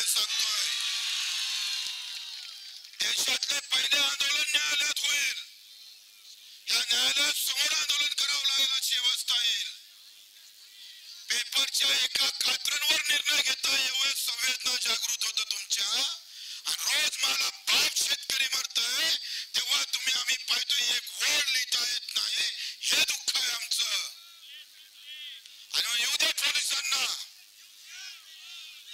सांगतोय, देशातले पहिले आंदोलन न्यायालयात होईल, या न्यायालयात समोर आंदोलन करावं लागेल अशी अवस्था येईल. पेपरच्या एका कात्रणवर निर्णय घेता एवढे संवेदना जागृत होत तुमच्या, आणि रोज मला बाप शेतकरी मरतोय तेव्हा तुम्ही आम्ही पाहतोय एक वड लिहिता येत नाही, हे दुःख आहे आमचं. आणि येऊ दे पोलिसांना,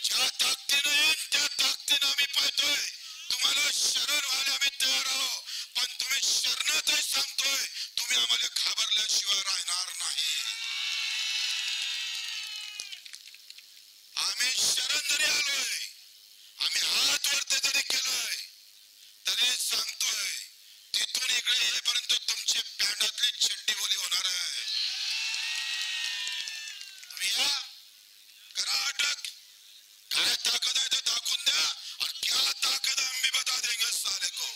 ज्या ताकदीनं येईल त्या ताकदीनं आम्ही पाहतोय तुम्हाला शरण व्हायला आम्ही तयार आहोत, पण तुम्ही शरणातच सांगतोय तुम्ही आम्हाला घाबरल्याशिवाय राहणार नाही. आम्ही शरण जरी आलोय, आम्ही हात वरती जरी केलोय तरी सांगतोय तिथून इकडे येईपर्यंत तुमची पॅन्टातली चड्डी ओली होणार आहे. तुम्ही या, करा अटक, काय ताकद आहे ते दाखवून द्या, और क्या ताकद है हम भी बता देंगे साले को.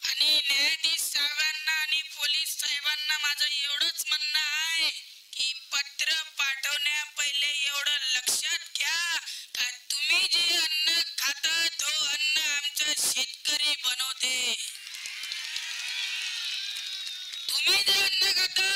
आणि न्यायाधीश साहेबांना आणि पोलीस साहेबांना माझं एवढंच म्हणणं आहे की पत्र पाठवण्या पहिले एवढं लक्षात घ्या का तुम्ही जे अन्न खाता तो अन्न आमचा शेतकरी बनवते. तुम्ही जे अन्न खाता